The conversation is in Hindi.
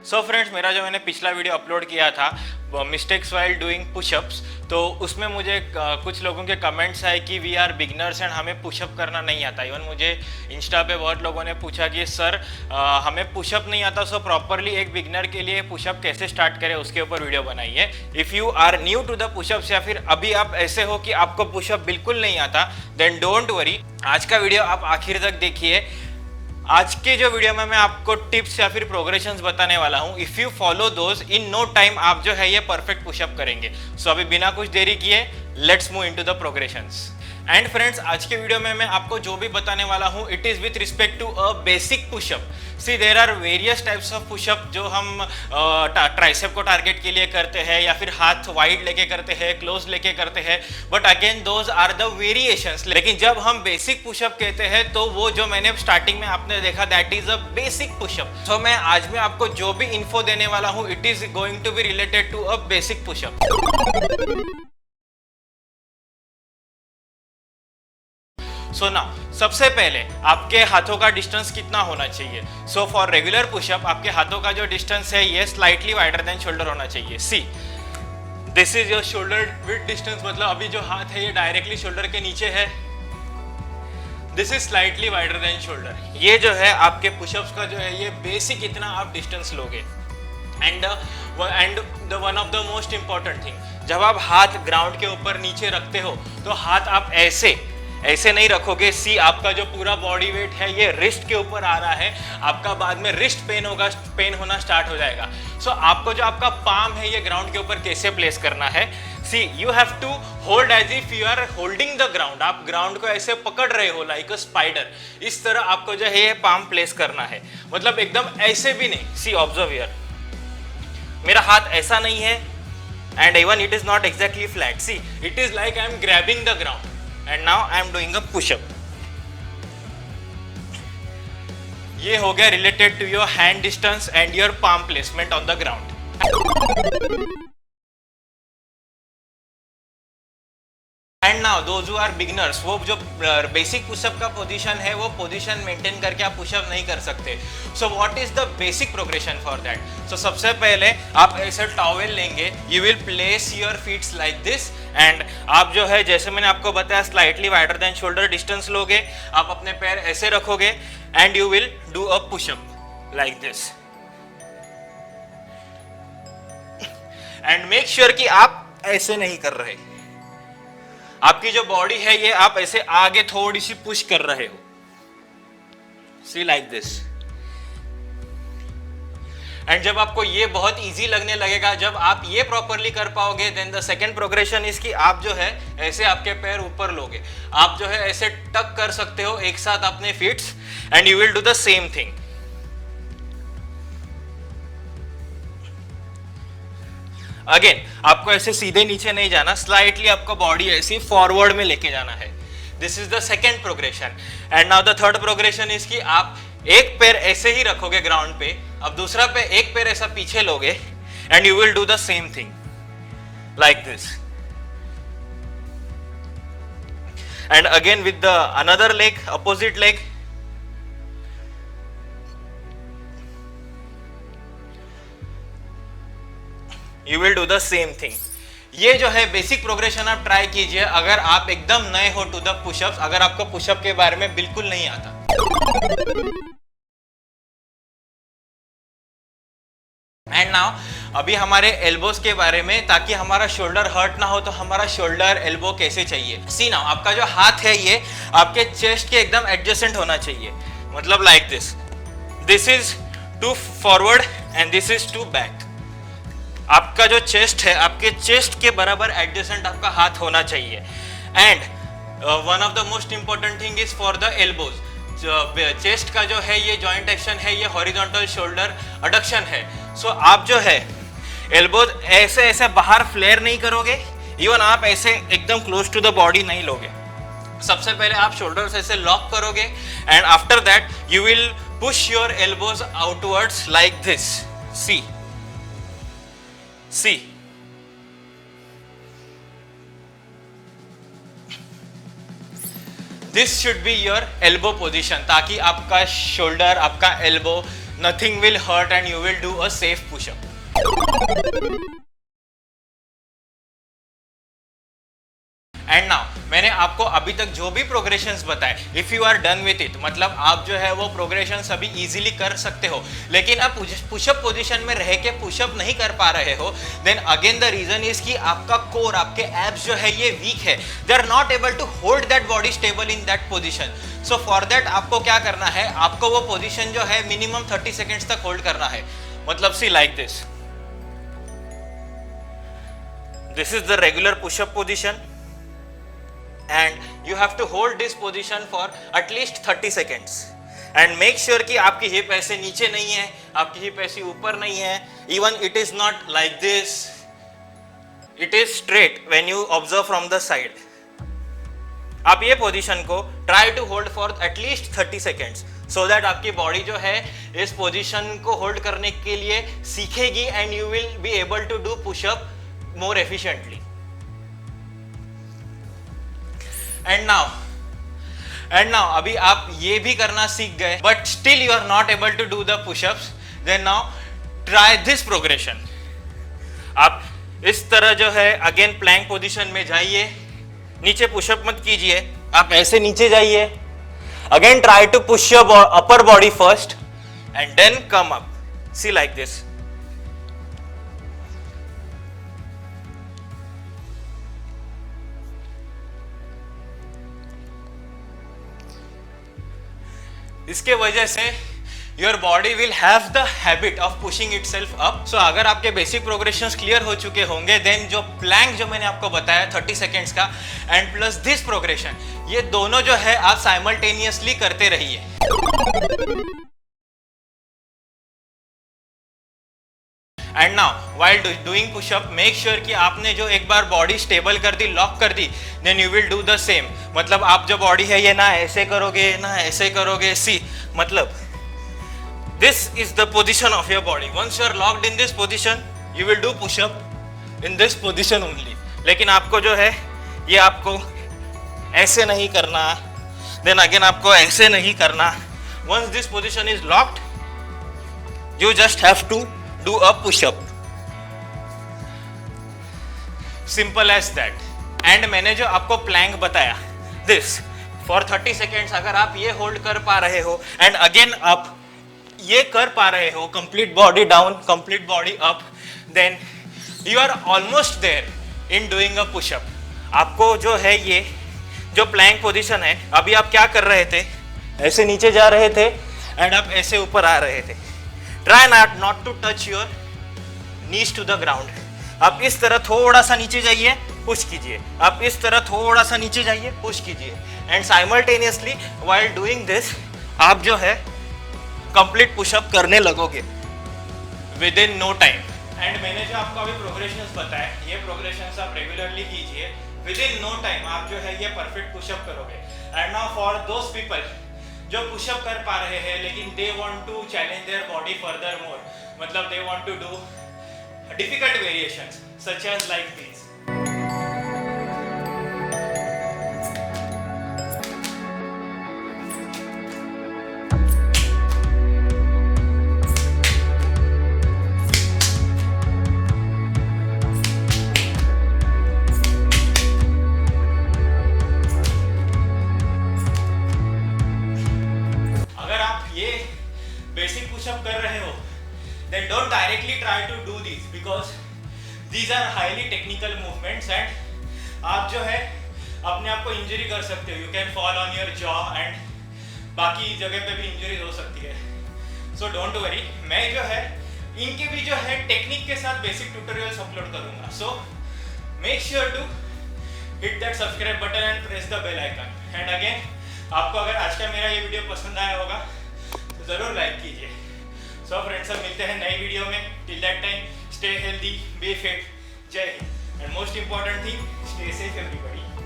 सो फ्रेंड्स, मेरा जो मैंने पिछला वीडियो अपलोड किया था मिस्टेक्स वाइल डूइंग पुशअप्स, तो उसमें मुझे कुछ लोगों के कमेंट्स आए कि वी आर बिगनर्स एंड हमें पुशअप करना नहीं आता। इवन मुझे इंस्टा पे बहुत लोगों ने पूछा कि सर हमें पुशअप नहीं आता, सो प्रॉपरली एक बिगनर के लिए पुशअप कैसे स्टार्ट करें उसके ऊपर वीडियो बनाई है। If you are new to the pushups या फिर अभी आप ऐसे हो कि आपको पुशअप बिल्कुल नहीं आता, देन डोंट वरी, आज का वीडियो आप आखिर तक देखिए। आज के जो वीडियो में मैं आपको टिप्स या फिर प्रोग्रेशंस बताने वाला हूं। If you follow those, in no time आप जो है ये परफेक्ट पुशअप करेंगे। सो अभी बिना कुछ देरी किए let's move into the progressions. And friends, आज के वीडियो में मैं आपको जो भी बताने वाला हूं it is with respect to a basic pushup. See there are various types of pushup जो हम ट्राइसेप को टारगेट के लिए करते हैं या फिर हाथ वाइड लेके करते हैं, क्लोज लेके करते हैं, but again those are the variations. लेकिन जब हम बेसिक पुशअप कहते हैं तो वो जो मैंने स्टार्टिंग में आपने देखा that is a basic pushup. So मैं आज में आपको जो भी इन्फो देने वाला हूँ it is going to be related to a basic pushup. So now सबसे पहले आपके हाथों का डिस्टेंस कितना होना चाहिए। सो फॉर रेगुलर पुशअप आपके हाथों का जो डिस्टेंस है ये स्लाइटली वाइडर देन शोल्डर होना चाहिए। See this is your shoulder with distance, मतलब अभी जो हाथ है ये डायरेक्टली शोल्डर के नीचे है। This is slightly wider than shoulder. ये जो है आपके पुशअप्स का जो है ये बेसिक इतना आप डिस्टेंस लोगे। And the one of the most important thing, जब आप हाथ ग्राउंड के ऊपर नीचे रखते हो तो हाथ आप ऐसे नहीं रखोगे। सी आपका जो पूरा बॉडी वेट है ये रिस्ट के ऊपर आ रहा है, आपका बाद में रिस्ट पेन होना स्टार्ट हो जाएगा। सो आपको जो आपका पाम है ये ग्राउंड के ऊपर कैसे प्लेस करना है। See you have to hold as if you are holding the ground. आप ग्राउंड को ऐसे पकड़ रहे हो लाइक अ स्पाइडर। इस तरह आपको जो है ये पाम प्लेस करना है, मतलब एकदम ऐसे भी नहीं। सी ऑब्जर्व हियर, मेरा हाथ ऐसा नहीं है and even it is not exactly flat. See it is like I am grabbing the ground and now I am doing a push-up. ये हो गया related to your hand distance and your palm placement on the ground. And now those who are beginners, वो जो बेसिक पुशअप का पोजीशन है वो पोजीशन मेंटेन करके आप पुशअप नहीं कर सकते। So what is the basic progression for that. So सबसे पहले आप ऐसे टॉवेल लेंगे, you will place your feets like this and आप जो है जैसे मैंने आपको बताया slightly wider than shoulder distance लोगे, आप अपने पैर ऐसे रखोगे and you will do a pushup like this. And make sure कि आप ऐसे नहीं कर रहे, आपकी जो बॉडी है ये आप ऐसे आगे थोड़ी सी पुश कर रहे हो। सी लाइक दिस। एंड जब आपको ये बहुत इजी लगने लगेगा, जब आप ये प्रॉपरली कर पाओगे, then the second progression is कि आप जो है ऐसे आपके पैर ऊपर लोगे, आप जो है ऐसे टक कर सकते हो एक साथ अपने feats and you will do the same thing. Again आपको ऐसे सीधे नीचे नहीं जाना, स्लाइटली आपको बॉडी ऐसी फॉरवर्ड में लेके जाना है। This is the second progression. And now the third progression is कि आप एक पैर ऐसे ही रखोगे ग्राउंड पे, अब दूसरा पे एक पैर ऐसा पीछे लोगे and you will do the same thing like this. And again with the another leg, opposite leg, you will do the same thing. ये जो है बेसिक प्रोग्रेशन आप ट्राई कीजिए अगर आप एकदम नए हो टू द पुशअप्स, अगर आपको पुशअप के बारे में बिल्कुल नहीं आता। एंड नाउ अभी हमारे एल्बोस के बारे में, ताकि हमारा शोल्डर हर्ट ना हो तो हमारा शोल्डर एल्बो कैसे चाहिए। सी नाउ आपका जो हाथ है ये आपके चेस्ट के एकदम एडजेसेंट होना चाहिए, मतलब like this. This is to forward and this is to back. आपका जो चेस्ट है आपके चेस्ट के बराबर एडजेसेंट आपका हाथ होना चाहिए। And one of the most important thing is for the elbows. Chest का जो है ये जॉइंट एक्शन है, ये हॉरिजॉन्टल शोल्डर अडक्शन है। सो आप जो है एल्बोज ऐसे ऐसे बाहर फ्लेयर नहीं करोगे, इवन आप ऐसे एकदम क्लोज टू द बॉडी नहीं लोगे। सबसे पहले आप शोल्डर्स ऐसे लॉक करोगे and after that you will push your elbows outwards like this. See See, this should be your elbow position, ताकि आपका शोल्डर, आपका elbow nothing will hurt and you will do a safe push-up. And now मैंने आपको अभी तक जो भी प्रोग्रेशंस बताए, if you are done with it, मतलब आप जो है वो प्रोग्रेशंस अभी इजीली कर सकते हो, लेकिन आप पुशअप पोजीशन में रह के पुशअप नहीं कर पा रहे हो, then again the reason is कि आपका कोर, आपके एब्स जो है ये वीक है, they are not able to hold that body stable in that position. So for that आपको क्या करना है, आपको वो पोजीशन जो है मिनिमम 30 सेकेंड्स तक होल्ड करना है. मतलब see like this, this is the regular pushup position and you have to hold this position for at least 30 seconds and make sure कि आपकी हिप ऐसे नीचे नहीं है, आपकी हिप ऐसी ऊपर नहीं है, even it is not like this, it is straight when you observe from the side. आप ये पोजीशन को try to hold for at least 30 seconds so that आपकी बॉडी जो है इस पोजीशन को होल्ड करने के लिए सीखेगी and you will be able to do push up more efficiently. And now अभी आप ये भी करना सीख गए, but still you are not able to do the pushups, then now try this progression. आप इस तरह जो है अगेन प्लैंक पोजीशन में जाइए, नीचे पुशअप मत कीजिए, आप ऐसे नीचे जाइए, again try to push your upper body first and then come up. See like this. इसके वजह से your body will have the habit of pushing itself up. So अगर आपके बेसिक प्रोग्रेशंस क्लियर हो चुके होंगे, देन जो प्लैंक जो मैंने आपको बताया 30 सेकेंड्स का एंड प्लस दिस प्रोग्रेशन, ये दोनों जो है आप साइमल्टेनियसली करते रहिए. And now while doing pushup make sure कि आपने जो एक बार बॉडी स्टेबल कर दी, लॉक कर दी, then you will do the same. मतलब आप जो बॉडी है ये ना ऐसे करोगे ना ऐसे करोगे. सी मतलब this is the position of your body. Once you are locked in this position you will do pushup in this position only. लेकिन आपको जो है ये आपको ऐसे नहीं करना, देन अगेन आपको ऐसे नहीं करना. Once this position is locked you just have to do a push-up. Simple as that. And मैंने जो आपको प्लैंक बताया, this for 30 seconds अगर आप ये होल्ड कर पा रहे हो एंड अगेन आप ये कर पा रहे हो, complete body down, complete body up, then you are almost there in doing a pushup. आपको जो है ये जो प्लैंक पोजीशन है, अभी आप क्या कर रहे थे, ऐसे नीचे जा रहे थे एंड आप ऐसे ऊपर आ रहे थे. Try not to touch your knees to the ground. आप इस तरह थोड़ा सा नीचे जाइए, पुश कीजिए, आप इस तरह थोड़ा सा नीचे जाइए, पुश कीजिए, and simultaneously while doing this आप जो है कंप्लीट पुशअप करने लगोगे within no time. And मैंने जो आपको अभी प्रोग्रेशंस बताए, ये प्रोग्रेशंस आप रेगुलरली कीजिए, विद इन नो टाइम आप जो है ये परफेक्ट पुशअप करोगे. And now for those people जो पुशअप कर पा रहे हैं लेकिन they want to challenge their body further more, मतलब they want to do difficult variations such as like this. Basic pushup कर रहे हो, then don't directly try to do these because these are highly technical movements and आप जो है अपने आप को इंजरी कर सकते हो. You can fall on your jaw and बाकी जगह पे भी इंजरी हो सकती है. So don't worry, मैं जो है इनके भी जो है टेक्निक के साथ बेसिक ट्यूटोरियल्स अपलोड करूंगा. So make sure to hit that subscribe button and press the bell icon. And again आपको अगर आज का मेरा ये वीडियो पसंद आया होगा जरूर लाइक कीजिए. सो फ्रेंड्स, सब मिलते हैं नई वीडियो में. Till that time stay healthy, be fit. Jai Hind. And most important thing, stay safe everybody.